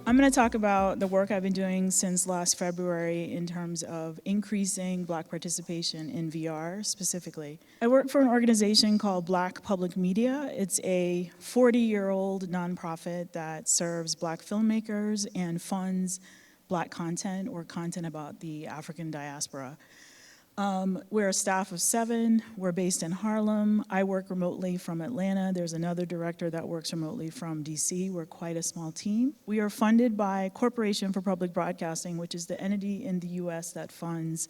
I'm going to talk about the work I've been doing since last February in terms of increasing Black participation in VR specifically. I work for an organization called Black Public Media. It's a 40-year-old nonprofit that serves Black filmmakers and funds Black content or content about the African diaspora. We're a staff of 7. We're based in Harlem. I work remotely from Atlanta. There's another director that works remotely from DC. We're quite a small team. We are funded by Corporation for Public Broadcasting, which is the entity in the US that funds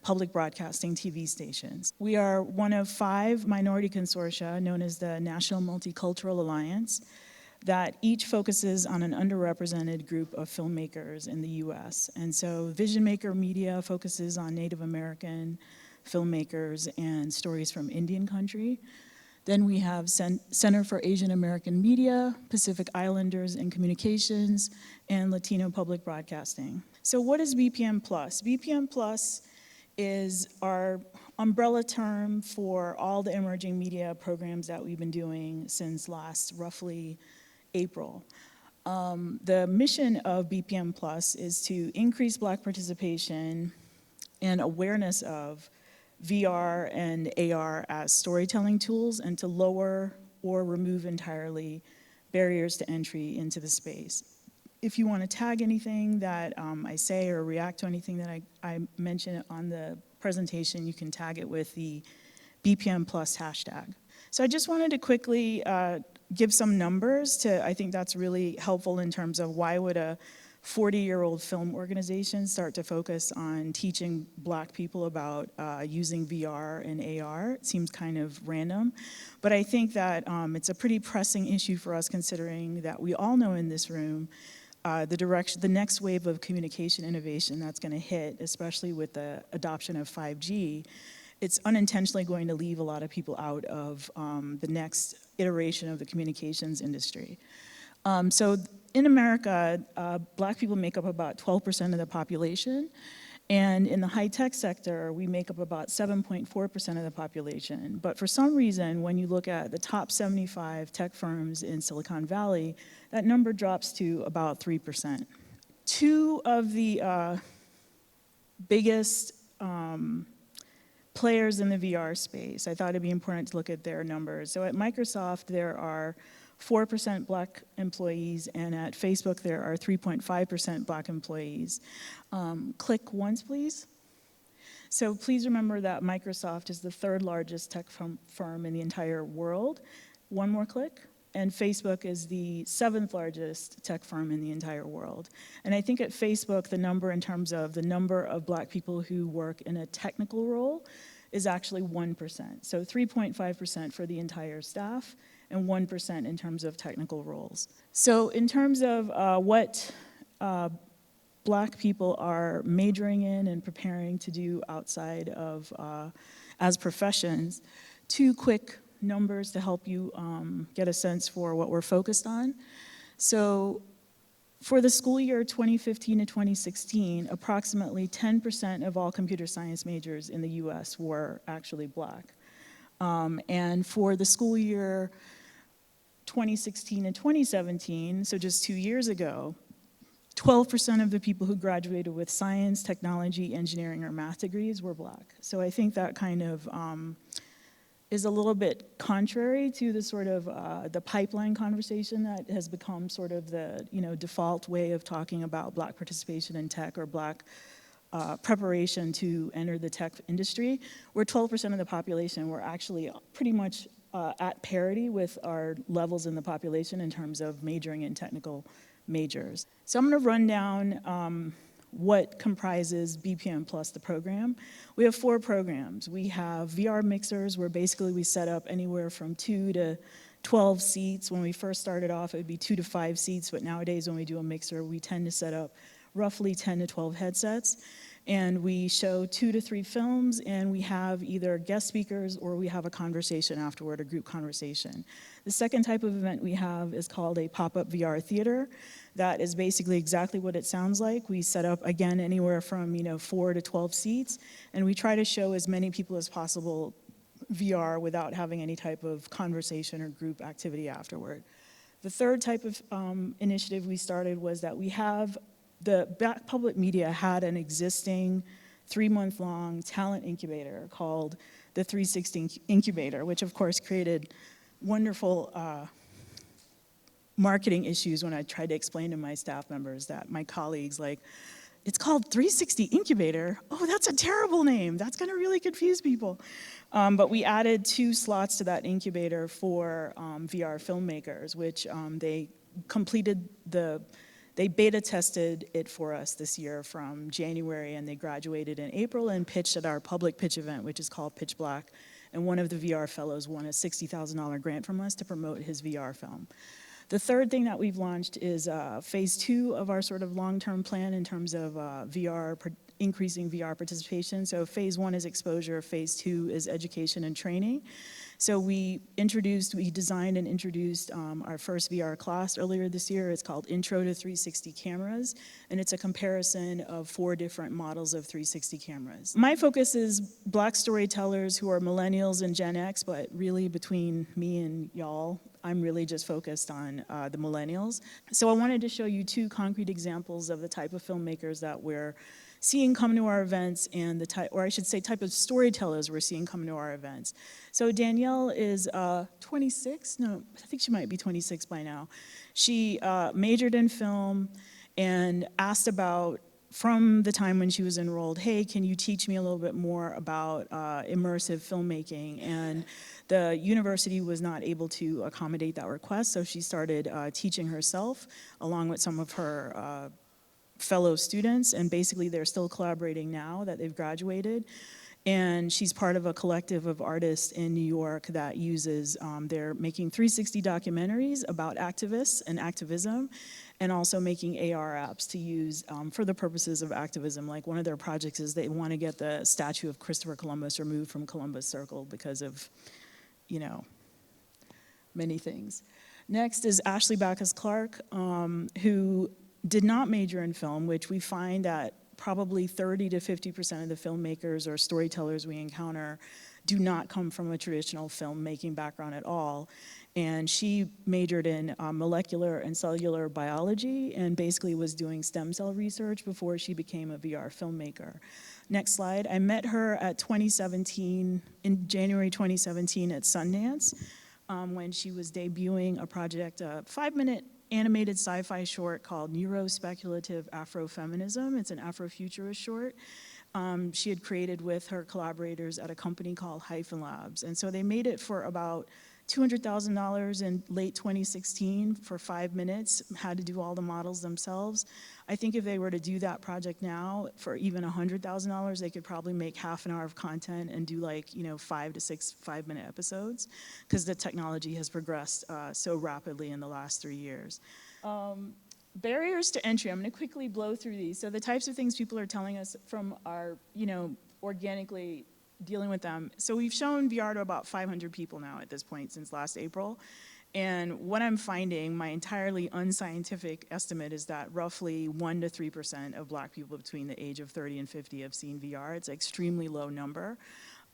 public broadcasting TV stations. We are one of 5 minority consortia known as the National Multicultural Alliance that each focuses on an underrepresented group of filmmakers in the US. And so Vision Maker Media focuses on Native American filmmakers and stories from Indian country. Then we have Center for Asian American Media, Pacific Islanders and Communications, and Latino Public Broadcasting. So what is BPMplus? BPMplus is our umbrella term for all the emerging media programs that we've been doing since last roughly April. The mission of BPMplus is to increase Black participation and awareness of VR and AR as storytelling tools and to lower or remove entirely barriers to entry into the space. If you want to tag anything that I say or react to anything that I mention on the presentation, you can tag it with the BPMplus hashtag. So I just wanted to quickly give some numbers I think that's really helpful in terms of why would a 40-year-old film organization start to focus on teaching Black people about using VR and AR. It seems kind of random, but I think that it's a pretty pressing issue for us considering that we all know in this room the next wave of communication innovation that's going to hit, especially with the adoption of 5G, it's unintentionally going to leave a lot of people out of the next iteration of the communications industry. So in America, Black people make up about 12% of the population, and in the high-tech sector, we make up about 7.4% of the population. But for some reason, when you look at the top 75 tech firms in Silicon Valley, that number drops to about 3%. 2 of the biggest players in the VR space, I thought it'd be important to look at their numbers. So at Microsoft, there are 4% Black employees, and at Facebook, there are 3.5% Black employees. Click once, please. So please remember that Microsoft is the 3rd largest tech firm in the entire world. One more click. And Facebook is the 7th largest tech firm in the entire world. And I think at Facebook, the number in terms of the number of Black people who work in a technical role is actually 1%. So 3.5% for the entire staff and 1% in terms of technical roles. So in terms of what Black people are majoring in and preparing to do outside of as professions, 2 quick numbers to help you get a sense for what we're focused on. So for the school year 2015 to 2016, approximately 10% of all computer science majors in the US were actually Black. And for the school year 2016 and 2017, so just 2 years ago, 12% of the people who graduated with science, technology, engineering, or math degrees were Black. So I think that kind of is a little bit contrary to the sort of the pipeline conversation that has become sort of the default way of talking about Black participation in tech or Black preparation to enter the tech industry. We're 12% of the population. We're actually pretty much at parity with our levels in the population in terms of majoring in technical majors. So I'm going to run down what comprises BPMplus, the program. We have 4 programs. We have VR mixers, where basically we set up anywhere from 2 to 12 seats. When we first started off, it would be 2 to 5 seats, but nowadays when we do a mixer, we tend to set up roughly 10 to 12 headsets. And we show 2 to 3 films, and we have either guest speakers or we have a conversation afterward, a group conversation. The second type of event we have is called a pop-up VR theater. That is basically exactly what it sounds like. We set up, again, anywhere from 4 to 12 seats, and we try to show as many people as possible VR without having any type of conversation or group activity afterward. The third type of initiative we started was that the Black public media had an existing 3-month-long talent incubator called the 360 Incubator, which of course created wonderful marketing issues when I tried to explain to my staff members, that my colleagues, like, it's called 360 Incubator. Oh, that's a terrible name. That's gonna really confuse people. But we added 2 slots to that incubator for VR filmmakers, which they beta tested it for us this year from January, and they graduated in April and pitched at our public pitch event, which is called Pitch Black. And one of the VR fellows won a $60,000 grant from us to promote his VR film. The third thing that we've launched is phase 2 of our sort of long-term plan in terms of increasing VR participation. So phase 1 is exposure, phase 2 is education and training. So we designed and introduced our first VR class earlier this year. It's called Intro to 360 Cameras, and it's a comparison of 4 different models of 360 cameras. My focus is Black storytellers who are millennials and Gen X, but really between me and y'all, I'm really just focused on the millennials. So I wanted to show you 2 concrete examples of the type of filmmakers that we're seeing come to our events, and type of storytellers we're seeing come to our events. So Danielle is 26, no, I think she might be 26 by now. She majored in film and asked about, from the time when she was enrolled, hey, can you teach me a little bit more about immersive filmmaking? And the university was not able to accommodate that request, so she started teaching herself along with some of her fellow students, and basically they're still collaborating now that they've graduated. And she's part of a collective of artists in New York that uses, they're making 360 documentaries about activists and activism, and also making AR apps to use for the purposes of activism. Like, one of their projects is they want to get the statue of Christopher Columbus removed from Columbus Circle because of, many things. Next is Ashley Backus-Clark, who did not major in film, which we find that probably 30 to 50% of the filmmakers or storytellers we encounter do not come from a traditional filmmaking background at all. And she majored in molecular and cellular biology, and basically was doing stem cell research before she became a VR filmmaker. Next slide. I met her at in January 2017 at Sundance, when she was debuting a project, a 5-minute animated sci-fi short called Neurospeculative Afrofeminism. It's an Afrofuturist short. She had created with her collaborators at a company called Hyphen Labs. And so they made it for about $200,000 in late 2016 for 5 minutes, had to do all the models themselves. I think if they were to do that project now for even $100,000, they could probably make half an hour of content and do 5 to 6 5-minute episodes, because the technology has progressed so rapidly in the last 3 years. Barriers to entry, I'm gonna quickly blow through these. So the types of things people are telling us from our, organically dealing with them. So we've shown VR to about 500 people now at this point since last April. And what I'm finding, my entirely unscientific estimate, is that roughly 1 to 3% of Black people between the age of 30 and 50 have seen VR. It's an extremely low number.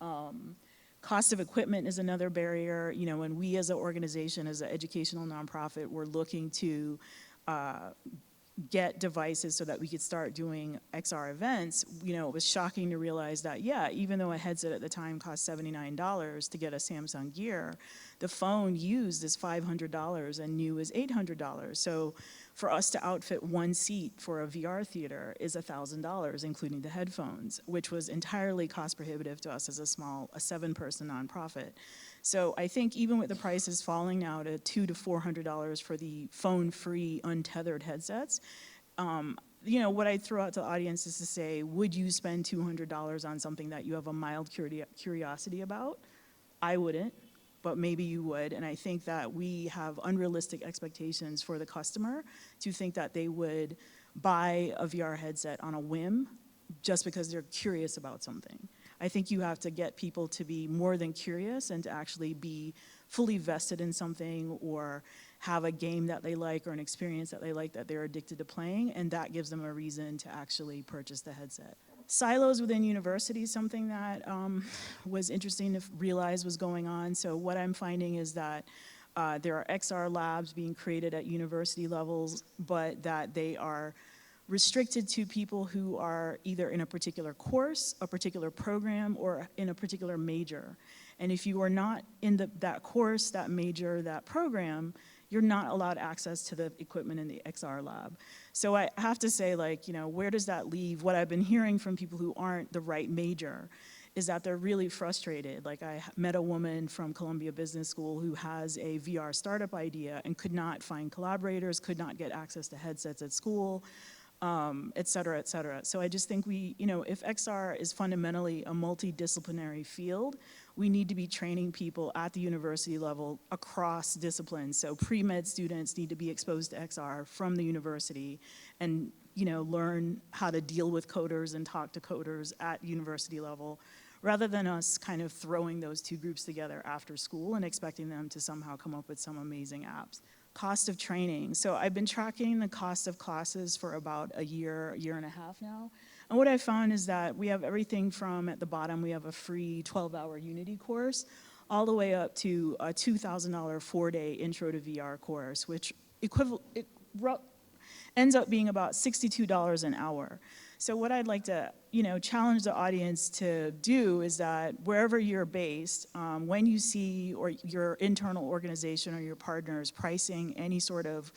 Cost of equipment is another barrier. When we as an organization, as an educational nonprofit, we're looking to get devices so that we could start doing XR events, it was shocking to realize that, even though a headset at the time cost $79 to get a Samsung Gear, the phone used is $500 and new is $800. So for us to outfit one seat for a VR theater is $1,000, including the headphones, which was entirely cost prohibitive to us as a 7-person nonprofit. So I think even with the prices falling now to $200 to $400 for the phone-free, untethered headsets, what I throw out to the audience is to say, would you spend $200 on something that you have a mild curiosity about? I wouldn't, but maybe you would. And I think that we have unrealistic expectations for the customer to think that they would buy a VR headset on a whim just because they're curious about something. I think you have to get people to be more than curious and to actually be fully vested in something, or have a game that they like or an experience that they like that they're addicted to playing, and that gives them a reason to actually purchase the headset. Silos within universities, something that was interesting to realize was going on. So what I'm finding is that There are XR labs being created at university levels, but that they are restricted to people who are either in a particular course, a particular program, or in a particular major. And if you are not in that course, that major, that program, you're not allowed access to the equipment in the XR lab. So I have to say, like, you know, where does that leave? What I've been hearing from people who aren't the right major is that they're really frustrated. Like, I met a woman from Columbia Business School who has a VR startup idea and could not find collaborators, could not get access to headsets at school, et cetera, et cetera. So I just think you know, if XR is fundamentally a multidisciplinary field, we need to be training people at the university level across disciplines. So pre-med students need to be exposed to XR from the university and, you know, learn how to deal with coders and talk to coders at university level, rather than us kind of throwing those two groups together after school and expecting them to somehow come up with some amazing apps. Cost of training. So I've been tracking the cost of classes for about a year and a half now. And what I found is that we have everything from, at the bottom, we have a free 12-hour Unity course, all the way up to a $2,000 4-day Intro to VR course, which ends up being about $62 an hour. So what I'd like to, you know, challenge the audience to do is that wherever you're based, when you see or your internal organization or your partners pricing any sort of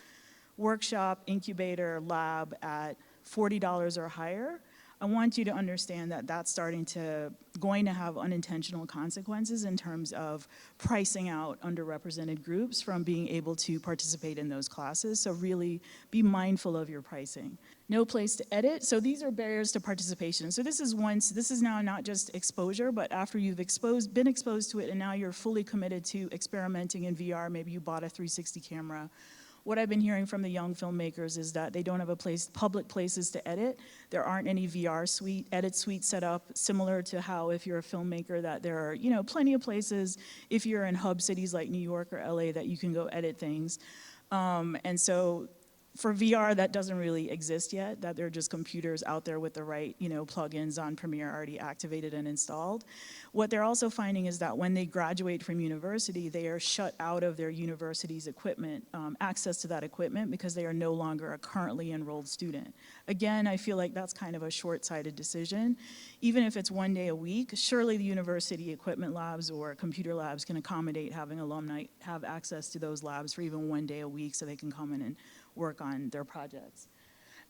workshop, incubator, lab at $40 or higher, I want you to understand that that's going to have unintentional consequences in terms of pricing out underrepresented groups from being able to participate in those classes. So really be mindful of your pricing. No place to edit. So these are barriers to participation. So this is now not just exposure, but after you've been exposed to it and now you're fully committed to experimenting in VR, maybe you bought a 360 camera. What I've been hearing from the young filmmakers is that they don't have public places to edit. There aren't any VR edit suites set up, similar to how if you're a filmmaker that there are, you know, plenty of places if you're in hub cities like New York or LA that you can go edit things. And so for VR, that doesn't really exist yet, that there are just computers out there with the right, you know, plugins on Premiere already activated and installed. What they're also finding is that when they graduate from university, they are shut out of their university's equipment, access to that equipment, because they are no longer a currently enrolled student. Again, I feel like that's kind of a short-sighted decision. Even if it's 1 day a week, surely the university equipment labs or computer labs can accommodate having alumni have access to those labs for even 1 day a week so they can come in and work on their projects.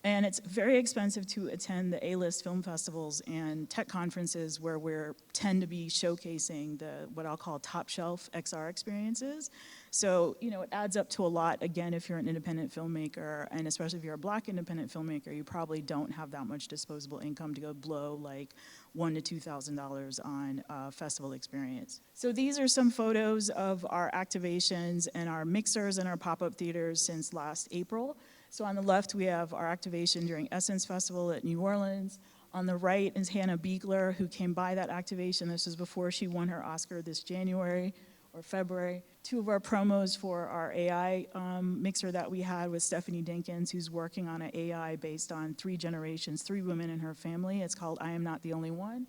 And it's very expensive to attend the A-list film festivals and tech conferences where we tend to be showcasing what I'll call top shelf XR experiences. So, you know, it adds up to a lot. Again, if you're an independent filmmaker, and especially if you're a Black independent filmmaker, you probably don't have that much disposable income to go blow like $1,000 to $2,000 on a festival experience. So these are some photos of our activations and our mixers and our pop-up theaters since last April. So on the left, we have our activation during Essence Festival at New Orleans. On the right is Hannah Beekler, who came by that activation. This was before she won her Oscar this January or February. Two of our promos for our AI mixer that we had with Stephanie Dinkins, who's working on an AI based on 3 generations, 3 women in her family. It's called I Am Not the Only One.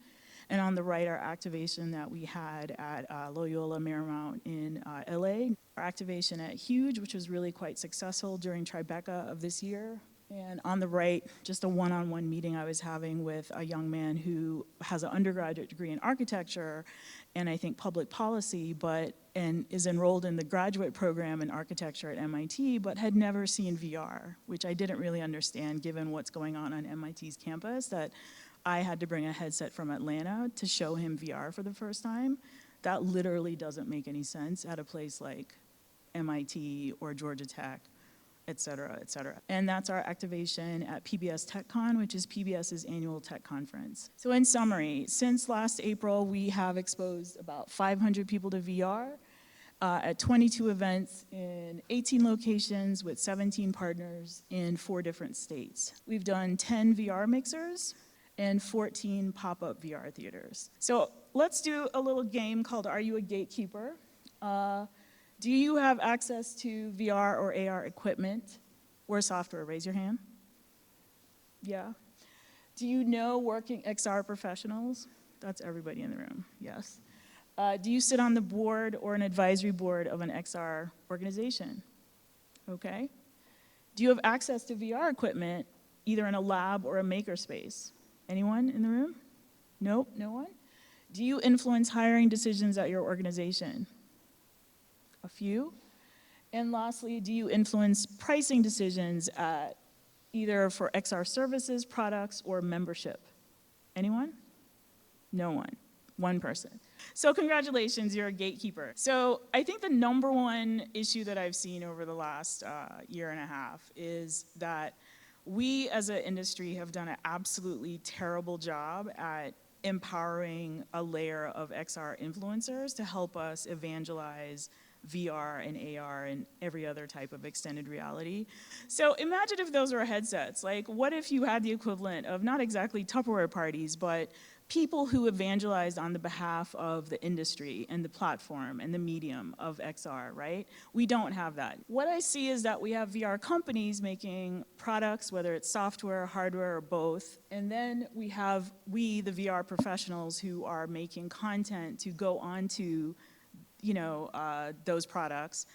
And on the right, our activation that we had at Loyola Marymount in LA. Our activation at Huge, which was really quite successful during Tribeca of this year. And on the right, just a one-on-one meeting I was having with a young man who has an undergraduate degree in architecture and I think public policy, and is enrolled in the graduate program in architecture at MIT, but had never seen VR, which I didn't really understand given what's going on MIT's campus, that I had to bring a headset from Atlanta to show him VR for the first time. That literally doesn't make any sense at a place like MIT or Georgia Tech, et cetera, et cetera. And that's our activation at PBS TechCon, which is PBS's annual tech conference. So in summary, since last April, we have exposed about 500 people to VR at 22 events in 18 locations with 17 partners in 4 different states. We've done 10 VR mixers and 14 pop-up VR theaters. So let's do a little game called Are You a Gatekeeper? Do you have access to VR or AR equipment or software? Raise your hand. Yeah. Do you know working XR professionals? That's everybody in the room, yes. Do you sit on the board or an advisory board of an XR organization? Okay. Do you have access to VR equipment, either in a lab or a makerspace? Anyone in the room? Nope, no one? Do you influence hiring decisions at your organization? A few. And lastly, do you influence pricing decisions at either for XR services, products, or membership? Anyone? No one. One person. So congratulations, you're a gatekeeper. So I think the number one issue that I've seen over the last year and a half is that we as an industry have done an absolutely terrible job at empowering a layer of XR influencers to help us evangelize VR and AR and every other type of extended reality. So imagine if those were headsets. Like, what if you had the equivalent of not exactly Tupperware parties, but people who evangelized on the behalf of the industry and the platform and the medium of XR, right? We don't have that. What I see is that we have VR companies making products, whether it's software, hardware, or both, and then we have the VR professionals who are making content to go onto those products.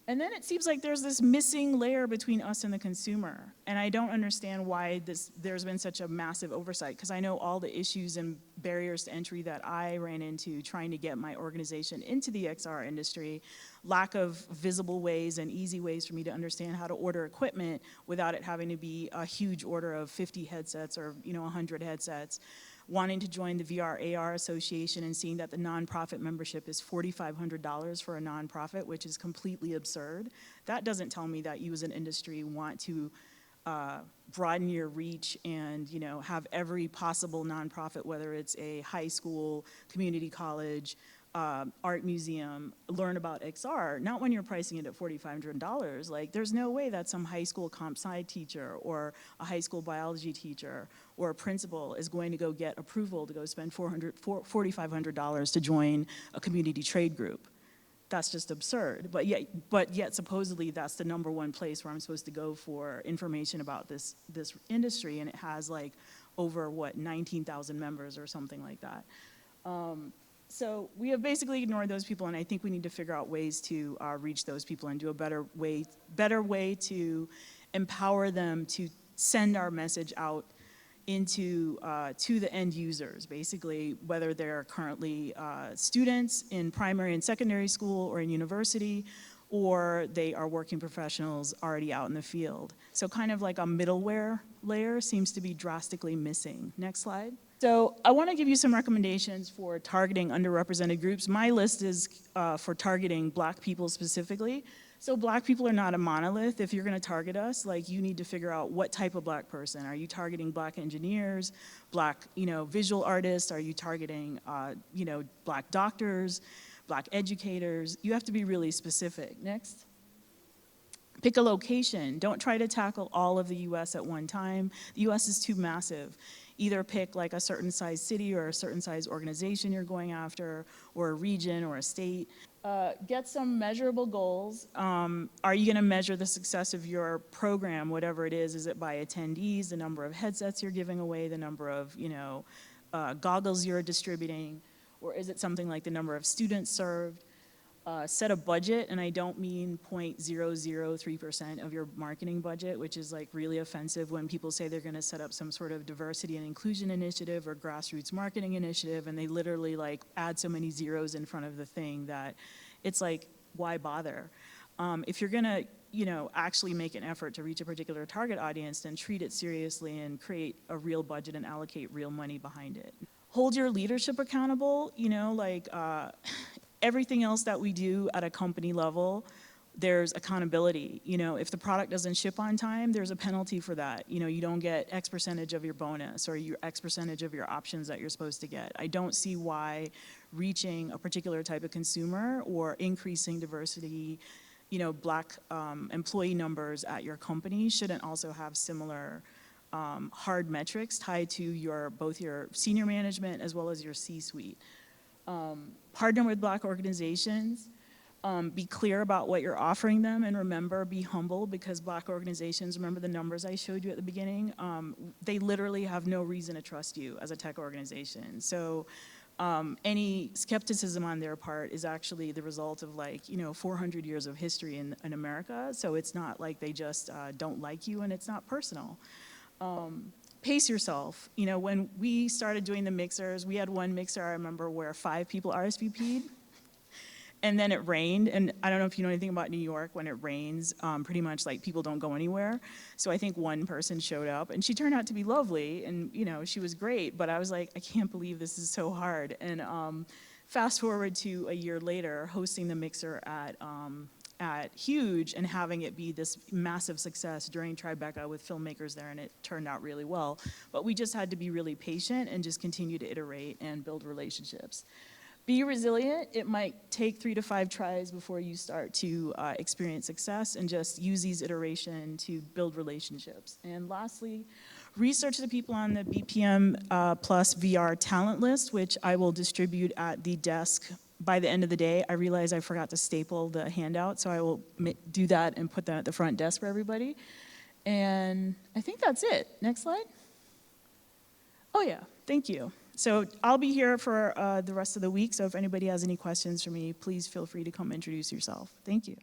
And then it seems like there's this missing layer between us and the consumer. And I don't understand why there's been such a massive oversight, because I know all the issues and barriers to entry that I ran into trying to get my organization into the XR industry, lack of visible ways and easy ways for me to understand how to order equipment without it having to be a huge order of 50 headsets or 100 headsets. Wanting to join the VR AR Association and seeing that the nonprofit membership is $4,500 for a nonprofit, which is completely absurd. That doesn't tell me that you as an industry want to broaden your reach and have every possible nonprofit, whether it's a high school, community college, art museum, learn about XR, not when you're pricing it at $4,500. Like, there's no way that some high school comp sci teacher or a high school biology teacher or a principal is going to go get approval to go spend $4,500 to join a community trade group. That's just absurd. But yet supposedly that's the number one place where I'm supposed to go for information about this industry, and it has like over 19,000 members or something like that. So we have basically ignored those people, and I think we need to figure out ways to reach those people and do a better way to empower them to send our message out into to the end users, basically, whether they're currently students in primary and secondary school or in university, or they are working professionals already out in the field. So kind of like a middleware layer seems to be drastically missing. Next slide. So I want to give you some recommendations for targeting underrepresented groups. My list is for targeting Black people specifically. So Black people are not a monolith. If you're going to target us, like, you need to figure out what type of Black person. Are you targeting Black engineers, Black visual artists? Are you targeting Black doctors, Black educators? You have to be really specific. Next. Pick a location. Don't try to tackle all of the US at one time. The US is too massive. Either pick like a certain size city or a certain size organization you're going after, or a region or a state. Get some measurable goals. Are you gonna measure the success of your program, whatever it is? Is it by attendees, the number of headsets you're giving away, the number of goggles you're distributing, or is it something like the number of students served? Set a budget, and I don't mean 0.003% of your marketing budget, which is like really offensive when people say they're gonna set up some sort of diversity and inclusion initiative or grassroots marketing initiative, and they literally like add so many zeros in front of the thing that it's like, why bother? If you're gonna actually make an effort to reach a particular target audience, then treat it seriously and create a real budget and allocate real money behind it. Hold your leadership accountable, everything else that we do at a company level, there's accountability. If the product doesn't ship on time, there's a penalty for that. You don't get X percentage of your bonus or your X percentage of your options that you're supposed to get. I don't see why reaching a particular type of consumer or increasing diversity, Black employee numbers at your company shouldn't also have similar hard metrics tied to both your senior management as well as your C-suite. Partner with Black organizations, be clear about what you're offering them, and remember, be humble, because Black organizations, remember the numbers I showed you at the beginning, they literally have no reason to trust you as a tech organization. So any skepticism on their part is actually the result of 400 years of history in America. So it's not like they just don't like you, and it's not personal. Pace yourself. When we started doing the mixers, we had one mixer, I remember, where 5 people RSVP'd. And then it rained, and I don't know if you know anything about New York. When it rains, pretty much people don't go anywhere. So I think one person showed up, and she turned out to be lovely, and she was great. But I was like, I can't believe this is so hard. And fast forward to a year later, hosting the mixer at Huge and having it be this massive success during Tribeca with filmmakers there, and it turned out really well. But we just had to be really patient and just continue to iterate and build relationships. Be resilient. It might take 3 to 5 tries before you start to experience success, and just use these iterations to build relationships. And lastly, research the people on the BPMplus VR talent list, which I will distribute at the desk by the end of the day. I realize I forgot to staple the handout, so I will do that and put that at the front desk for everybody. And I think that's it. Next slide. Oh yeah, thank you. So I'll be here for the rest of the week, so if anybody has any questions for me, please feel free to come introduce yourself. Thank you.